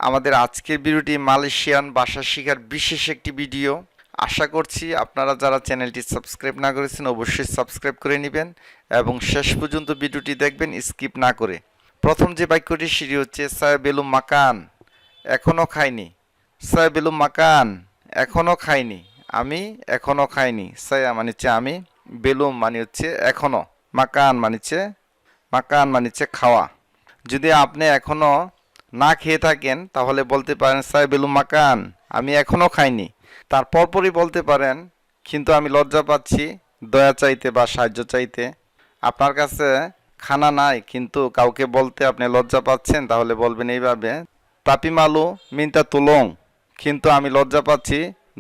আমাদের আজকের ভিডিওটি মালয়েশিয়ান ভাষা শেখার বিশেষ একটি ভিডিও। আশা করছি আপনারা যারা চ্যানেলটি সাবস্ক্রাইব না করেছেন অবশ্যই সাবস্ক্রাইব করে নেবেন এবং শেষ পর্যন্ত ভিডিওটি দেখবেন স্কিপ না করে। প্রথম যে বাক্যটি সেটি হচ্ছে saya belum makan, এখনো খাইনি। saya belum makan, এখনো খাইনি, আমি এখনো খাইনি। saya মানে হচ্ছে আমি, বেলুম মানে হচ্ছে এখনো, মাকান মানে হচ্ছে খাওয়া। যদি আপনি এখনো না খেয়ে থাকেন তাহলে বলতে পারেন saya belum makan, আমি এখনো খাইনি। তারপর পরই বলতে পারেন কিন্তু আমি লজ্জা পাচ্ছি দয়া চাইতে বা সাহায্য চাইতে। আপনার কাছে খানা নাই কিন্তু কাউকে বলতে আপনি লজ্জা পাচ্ছেন তাহলে বলবেন এইভাবে tapi malu minta tolong, কিন্তু আমি লজ্জা পাচ্ছি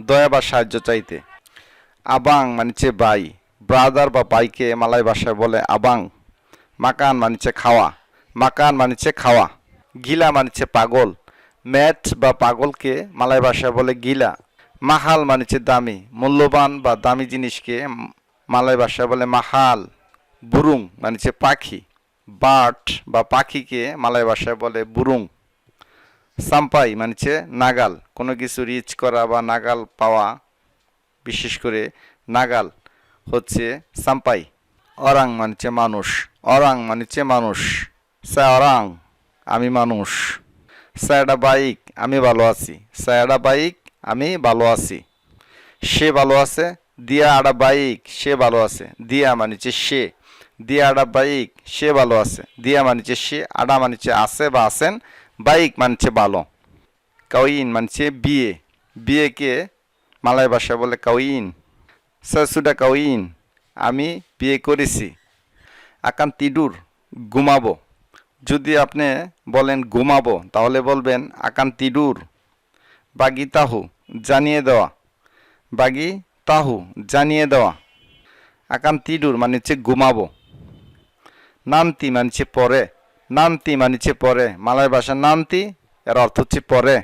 দয়া বা সাহায্য চাইতে। আবাং মানে হচ্ছে ভাই, ব্রাদার বা ভাইকে মালয় ভাষায় বলে আবাং। মাকান মানে হচ্ছে খাওয়া, মাকান মানে হচ্ছে খাওয়া। গিলা মানে হচ্ছে পাগল, ম্যাট বা পাগলকে মালয় ভাষায় বলে গিলা। মাহাল মানে হচ্ছে দামি, মূল্যবান বা দামি জিনিসকে মালয় ভাষায় বলে মাহাল। বুরুং মানে হচ্ছে পাখি, বার্ড বা পাখিকে মালয় ভাষায় বলে বুরুং। সাম্পাই মানে হচ্ছে নাগাল, কোনো কিছু রিচ করা বা নাগাল পাওয়া, বিশেষ করে নাগাল হচ্ছে সাম্পাই। অরাং মানে হচ্ছে মানুষ, অরাং মানে হচ্ছে মানুষ। অরাং আমি মানুষ। সায়ডা বাইক আমি ভালো আছি, সায়ডা বাইক আমি ভালো আছি। সে ভালো আছে, দিয়া আডা বাইক সে ভালো আছে। দিয়া মানে হচ্ছে সে, দিয়া আডা বাইক সে ভালো আছে। দিয়া মানে হচ্ছে সে, আডা মানে হচ্ছে আছে বা আছেন, বাইক মানে হচ্ছে ভালো। কাউইন মানে হচ্ছে বিয়ে, বিয়েকে মালয় ভাষায় বলে কাউইন। সুডা কাউইন আমি বিয়ে করেছি। আকান তিডুর ঘুমাবো, যদি আপনি বলেন ঘুমাবো তাহলে বলবেন আকান তিডুর। বাগি তাহু জানিয়ে দেওয়া, বাগি তাহু জানিয়ে দেওয়া। আকান তিডুর মানে হচ্ছে ঘুমাবো। নান্তি মানে হচ্ছে পরে, নান্তি মানে হচ্ছে পরে, মালয় ভাষা নান্তি এর অর্থ হচ্ছে পরে।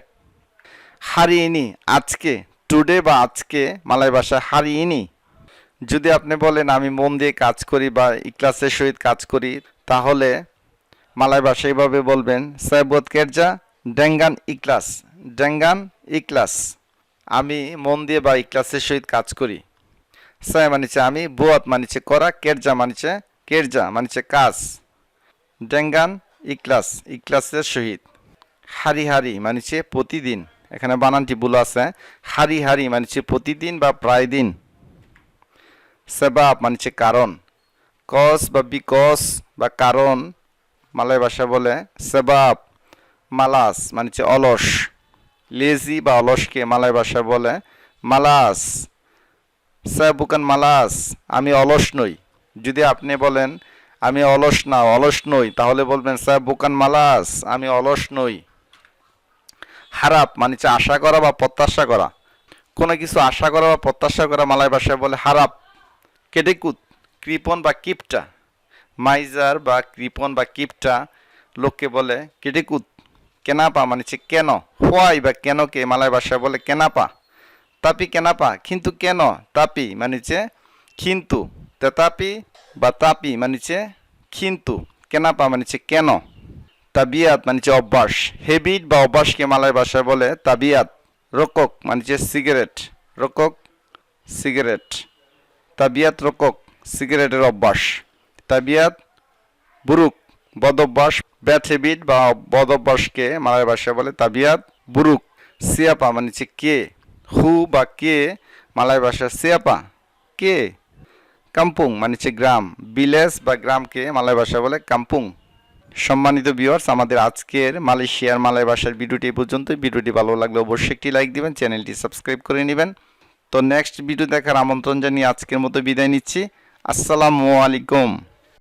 হারিয়েনি আজকে, টুডে বা আজকে মালয় ভাষা হারিয়েনি। যদি আপনি বলেন আমি মন দিয়ে কাজ করি বা ইখলাসের সহিত কাজ করি তাহলে মালয় ভাষায় এভাবে বলবেন saya buat kerja dengan ikhlas, dengan ikhlas, আমি মন দিয়ে বা ইখলাসের সহিত কাজ করি। saya মানে হচ্ছে আমি, বুয়াত মানে হচ্ছে করা, কেরজা মানে হচ্ছে কেরজা মানে হচ্ছে কাজ, dengan ikhlas ইখলাসের সহিত। হারি হারি মানে হচ্ছে প্রতিদিন, এখানে বানানটি ভুল আছে। হারি হারি মানে হচ্ছে প্রতিদিন বা প্রায় দিন। সেবাব মানে হচ্ছে কারণ, কজ বা বিকজ বা কারণ মালয় ভাষা বলে সেবাব। মালাস মানে হচ্ছে অলস, লেজি বা অলসকে মালয় ভাষা বলে মালাস। বুকান মালাস আমি অলস নই, যদি আপনি বলেন আমি অলস না অলস নই তাহলে বলবেন বুকান মালাস আমি অলস নই। হারাপ মানে হচ্ছে আশা করা বা প্রত্যাশা করা, কোনো কিছু আশা করা বা প্রত্যাশা করা মালয় ভাষায় বলে হারাপ। কেটেকুত কৃপণ বা কিপটা, মাইজার বা কৃপণ বা কিপটা লোককে বলে কেটেকুত। কেনাপা মানে হচ্ছে কেন, হোয়াই বা কেনকে মালয় ভাষায় বলে কেনাপা। তাপি কেনাপা কিন্তু কেন, তাপি মানে হচ্ছে কিন্তু, তেতাপি বা তাপি মানে হচ্ছে কিন্তু, কেনাপা মানে হচ্ছে কেন। তাবিয়াত মানে হচ্ছে অভ্যাস, হেবিট বা অভ্যাসকে মালয় ভাষায় বলে তাবিয়াত। রোকক মানে হচ্ছে সিগারেট, রোকক সিগারেট। তাবিয়াত রোকক সিগারেটের অভ্যাস। তাবিয়াত বুরুক বদ অভ্যাস, ব্যাড হ্যাবিট বা বদ অভ্যাসকে মালয় ভাষায় বলে তাবিয়াত বুরুক। সিয়াপা মানে হচ্ছে কে, হু বা কে মালয় ভাষা সিয়াপা কে। কাম্পুং মানে হচ্ছে গ্রাম, ভিলেজ বা গ্রামকে মালয় ভাষা বলে কাম্পুং। সম্মানিত ভিউয়ার্স, আমাদের আজকের মালয়েশিয়ার মালয় ভাষার ভিডিওটি এই পর্যন্ত। ভিডিওটি ভালো লাগলে অবশ্যই একটি লাইক দিবেন, চ্যানেলটি সাবস্ক্রাইব করে নেবেন। তো নেক্সট ভিডিও দেখার আমন্ত্রণ জানিয়ে আজকের মতো বিদায় নিচ্ছি। আসসালামু আলাইকুম।